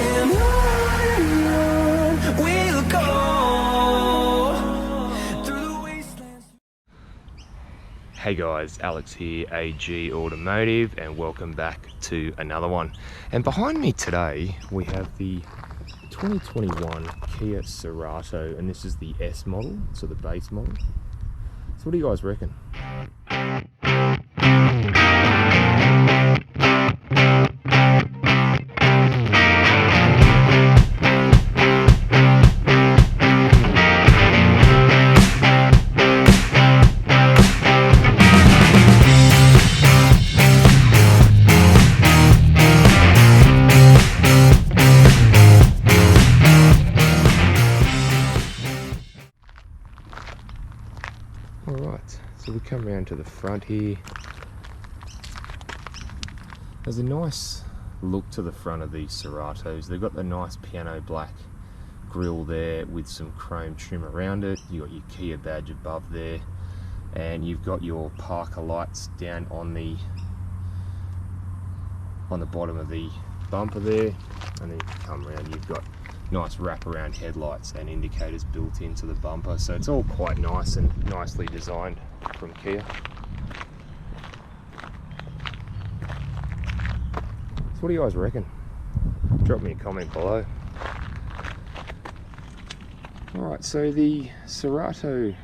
and on we'll go through the wastelands. Hey guys, Alex here, AG Automotive, and welcome back to another one. And behind me today we have the 2021 Kia Cerato, and this is the S model, so the base model. So what do you guys reckon? Alright, so we come around to the front here. There's a nice look to the front of these Ceratos. They've got the nice piano black grille there with some chrome trim around it. You've got your Kia badge above there, and you've got your Parker lights down on the bottom of the bumper there, and then you come around, you've got nice wraparound headlights and indicators built into the bumper, so it's all quite nice and nicely designed from Kia. So what do you guys reckon? Drop me a comment below. Alright, so the Cerato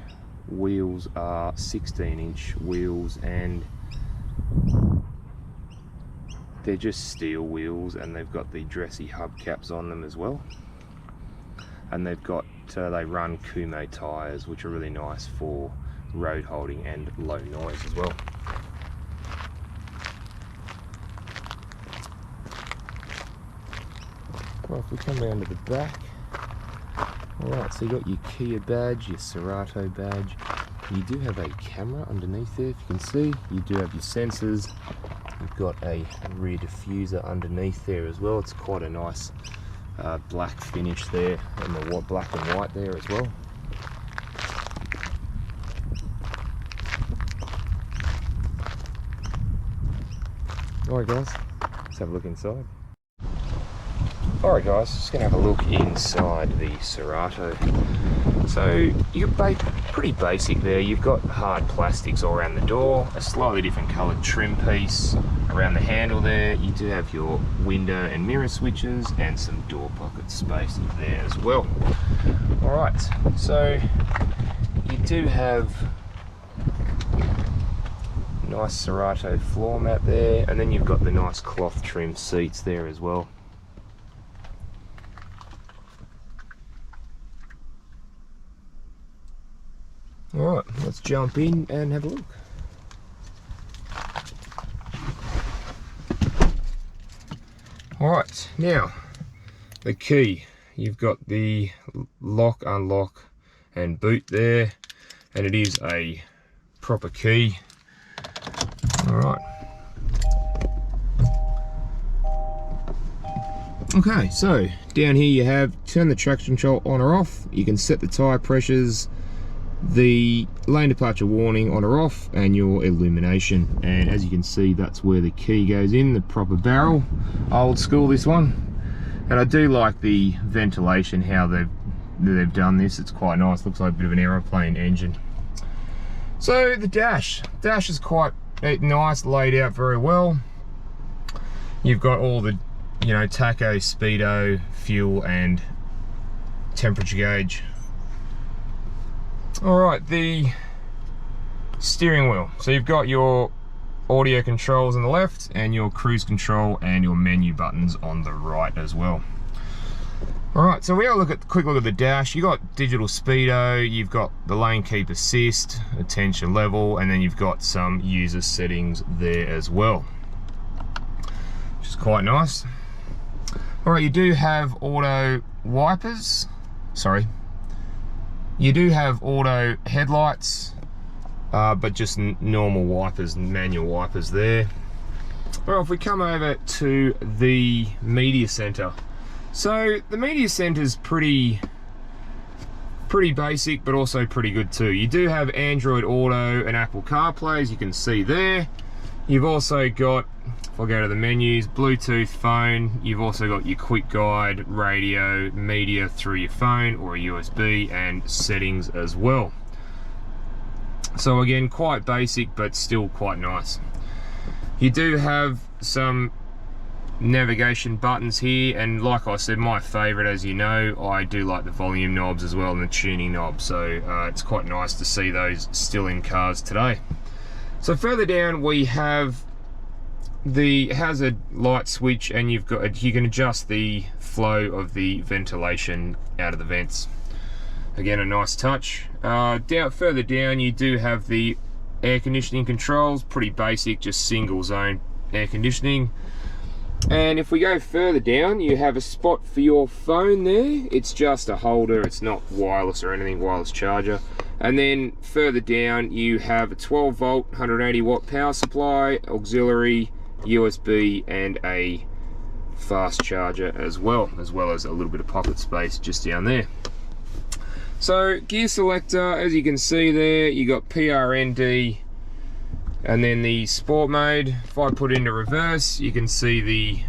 wheels are 16-inch wheels, and they're just steel wheels, and they've got the dressy hubcaps on them as well. And they've got, they run Kumo tyres, which are really nice for road holding and low noise as well. Well, if we come down to the back, alright, so you got your Kia badge, your Cerato badge. You do have a camera underneath there, if you can see. You do have your sensors. You've got a rear diffuser underneath there as well. It's quite a nice black finish there, and the black and white there as well. Alright guys, let's have a look inside. Alright guys, just going to have a look inside the Cerato. So you're pretty basic there. You've got hard plastics all around the door, a slightly different coloured trim piece around the handle there. You do have your window and mirror switches and some door pocket space there as well. Alright, so you do have nice Cerato floor mat there, and then you've got the nice cloth trim seats there as well. Alright, let's jump in and have a look. Alright, now the key. You've got the lock, unlock and boot there, and it is a proper key. Alright. Okay, so down here you have turn the traction control on or off. You can set the tyre pressures, the lane departure warning on or off, and your illumination. And as you can see, that's where the key goes in, the proper barrel. Old school, this one. And I do like the ventilation, how they've done this. It's quite nice, looks like a bit of an aeroplane engine. So the dash is quite nice, laid out very well. You've got all the, you know, tacho, speedo, fuel and temperature gauge. Alright, the steering wheel. So you've got your audio controls on the left and your cruise control and your menu buttons on the right as well. Alright, so we have a quick look at the dash. You've got digital speedo, you've got the lane keep assist, attention level, and then you've got some user settings there as well, which is quite nice. Alright, you do have auto wipers. Sorry. You do have auto headlights, but just normal wipers, manual wipers there. Well, if we come over to the media center. So the media center is pretty basic, but also pretty good too. You do have Android Auto and Apple CarPlay, as you can see there. You've also got, if I go to the menus, Bluetooth phone, you've also got your quick guide, radio, media through your phone or a USB, and settings as well. So again, quite basic, but still quite nice. You do have some navigation buttons here, and like I said, my favorite, as you know, I do like the volume knobs as well and the tuning knob, so it's quite nice to see those still in cars today. So further down we have the hazard light switch, and you can adjust the flow of the ventilation out of the vents. Again, a nice touch. Further down you do have the air conditioning controls, pretty basic, just single zone air conditioning. And if we go further down, you have a spot for your phone there. It's just a holder, it's not wireless or anything, wireless charger. And then further down you have a 12 volt 180 watt power supply, auxiliary, USB, and a fast charger as well as a little bit of pocket space just down there. So gear selector, as you can see there, you got PRND, and then the sport mode. If I put into reverse, you can see the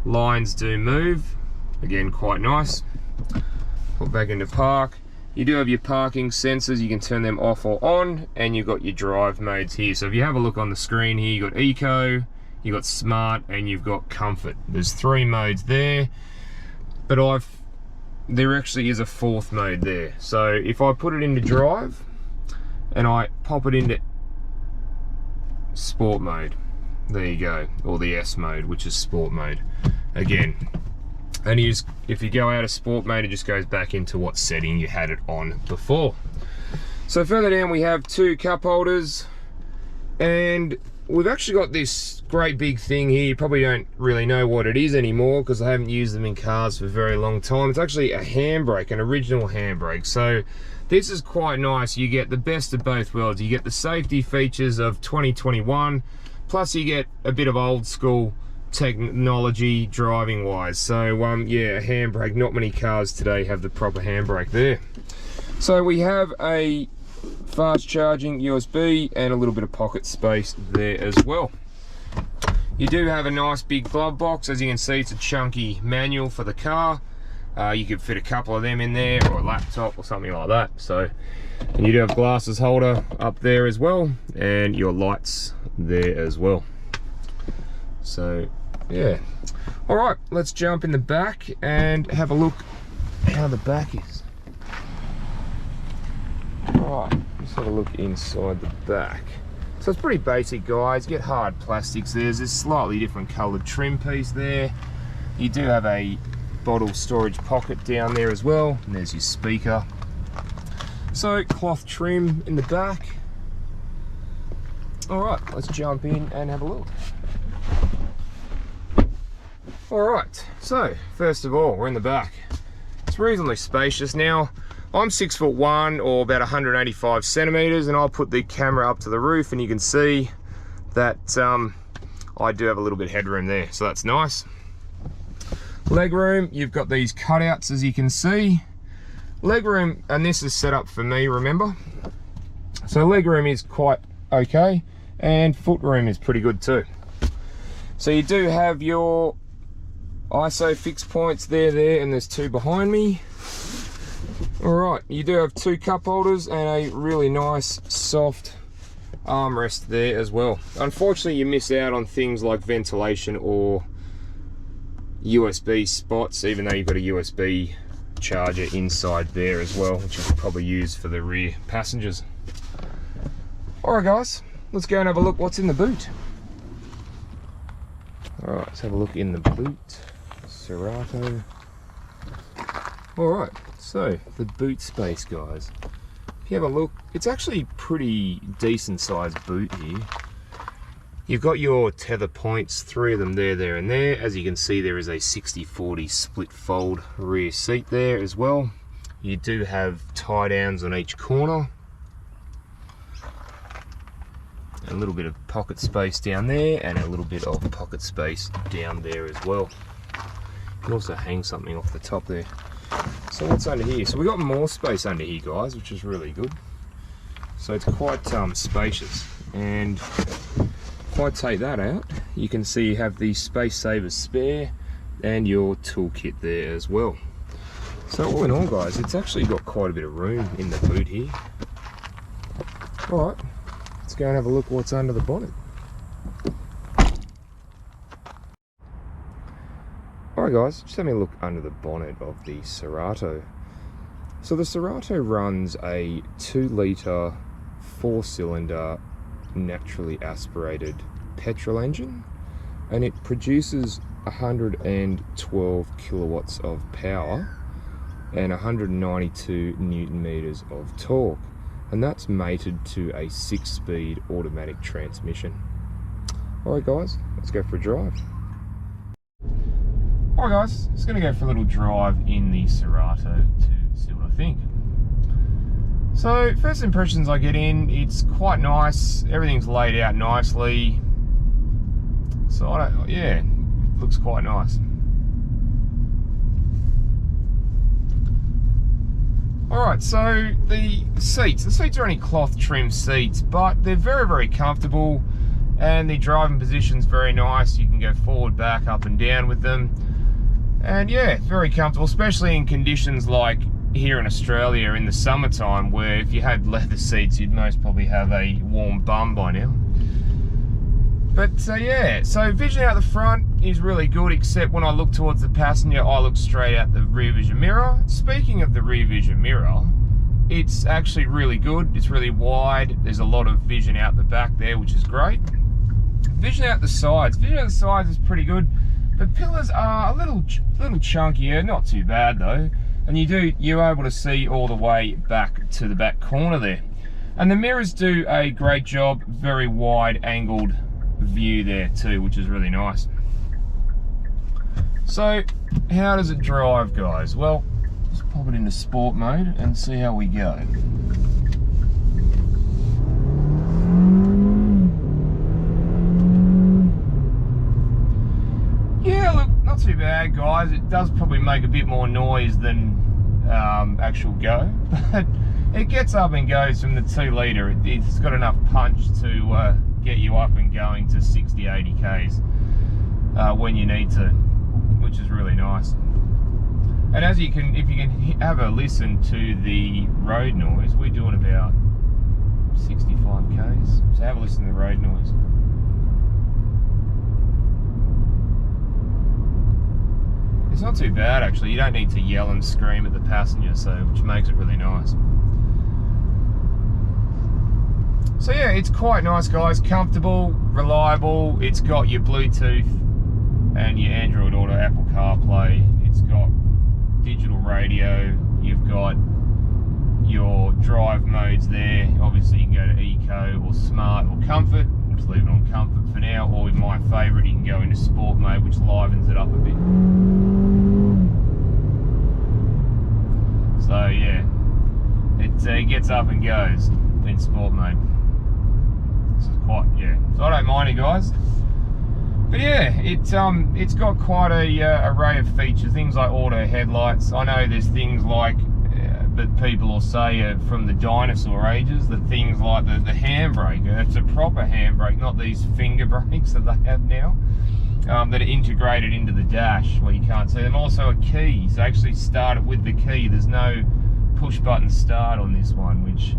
lines do move. Again, quite nice. Put back into park. You do have your parking sensors, you can turn them off or on, and you've got your drive modes here. So if you have a look on the screen here, you've got Eco, you've got Smart, and you've got Comfort. There's 3 modes there, but there actually is a 4th mode there. So if I put it into drive, and I pop it into sport mode, there you go, or the S mode, which is sport mode again. And if you go out of sport mode, it just goes back into what setting you had it on before. So further down we have 2 cup holders, and we've actually got this great big thing here. You probably don't really know what it is anymore because I haven't used them in cars for a very long time. It's actually a handbrake, an original handbrake. So this is quite nice. You get the best of both worlds. You get the safety features of 2021, plus you get a bit of old school technology driving wise. So yeah, a handbrake. Not many cars today have the proper handbrake there. So we have a fast charging USB and a little bit of pocket space there as well. You do have a nice big glove box. As you can see, it's a chunky manual for the car. You could fit a couple of them in there, or a laptop or something like that. So, and you do have glasses holder up there as well, and your lights there as well. So yeah, all right, let's jump in the back and have a look how the back is. All right, let's have a look inside the back. So it's pretty basic, guys. You get hard plastics there. There's this slightly different coloured trim piece there. You do have a bottle storage pocket down there as well, and there's your speaker. So cloth trim in the back. All right, let's jump in and have a look. All right, so first of all, we're in the back. It's reasonably spacious. Now, I'm 6'1" or about 185 centimeters, and I'll put the camera up to the roof, and you can see that I do have a little bit of headroom there, so that's nice. Legroom, you've got these cutouts, as you can see. Legroom, and this is set up for me, remember? So legroom is quite okay, and footroom is pretty good too. So you do have your ISO fixed points there, and there's 2 behind me. All right, you do have 2 cup holders and a really nice soft armrest there as well. Unfortunately, you miss out on things like ventilation or USB spots, even though you've got a USB charger inside there as well, which you could probably use for the rear passengers. All right, guys, let's go and have a look what's in the boot. All right, let's have a look in the boot. Cerato. All right, so the boot space, guys. If you have a look, it's actually pretty decent sized boot here. You've got your tether points, 3 of them there, and there. As you can see, there is a 60/40 split fold rear seat there as well. You do have tie downs on each corner. A little bit of pocket space down there, and a little bit of pocket space down there as well. You can also hang something off the top there. So what's under here? So we've got more space under here, guys, which is really good. So it's quite spacious. And if I take that out, you can see you have the space saver spare and your toolkit there as well. So all in all, guys, it's actually got quite a bit of room in the boot here. All right, let's go and have a look what's under the bonnet. All right, guys, just having a look under the bonnet of the Cerato. So the Cerato runs a 2 litre 4-cylinder naturally aspirated petrol engine, and it produces 112 kilowatts of power and 192 newton meters of torque, and that's mated to a 6-speed automatic transmission. All right, guys, let's go for a drive. All right, guys, just going to go for a little drive in the Cerato to see what I think. So first impressions I get in, it's quite nice. Everything's laid out nicely. So yeah, it looks quite nice. All right, so the seats are only cloth trim seats, but they're very, very comfortable, and the driving position's very nice. You can go forward, back, up and down with them. And yeah, very comfortable, especially in conditions like here in Australia in the summertime, where if you had leather seats, you'd most probably have a warm bum by now. But yeah, so vision out the front is really good, except when I look towards the passenger, I look straight out the rear vision mirror. Speaking of the rear vision mirror, it's actually really good. It's really wide. There's a lot of vision out the back there, which is great. Vision out the sides. Vision out the sides is pretty good. The pillars are a little chunkier, not too bad though. And you're able to see all the way back to the back corner there. And the mirrors do a great job, very wide angled view there too, which is really nice. So how does it drive, guys? Well, let's pop it into sport mode and see how we go. Yeah, look, not too bad, guys. It does probably make a bit more noise than actual go, but it gets up and goes from the 2 litre. It's got enough punch to get you up and going to 60, 80 Ks when you need to, which is really nice. And as if you can have a listen to the road noise, we're doing about 65 Ks. So have a listen to the road noise. It's not too bad actually. You don't need to yell and scream at the passenger, which makes it really nice. So yeah, it's quite nice, guys. Comfortable, reliable. It's got your Bluetooth and your Android Auto, Apple CarPlay. It's got digital radio. You've got your drive modes there. Obviously you can go to Eco or Smart or Comfort. We'll just leave it on Comfort for now, or with my favourite, you can go into Sport mode, which livens it up a bit. So yeah, it gets up and goes in Sport mode. This is quite, yeah, so I don't mind it, guys. But yeah, it's got quite a array of features, things like auto headlights. I know there's things like, but people will say from the dinosaur ages, that things like the handbrake, it's a proper handbrake, not these finger brakes that they have now, that are integrated into the dash where you can't see them. Also a key, so actually start it with the key. There's no push button start on this one, which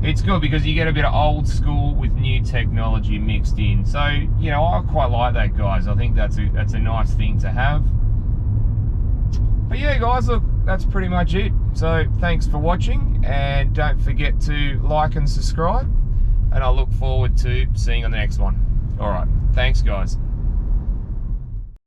it's good because you get a bit of old school with new technology mixed in. So, you know, I quite like that, guys. I think that's a nice thing to have. But yeah, guys, look, that's pretty much it. So thanks for watching, and don't forget to like and subscribe, and I look forward to seeing you on the next one. All right, thanks, guys.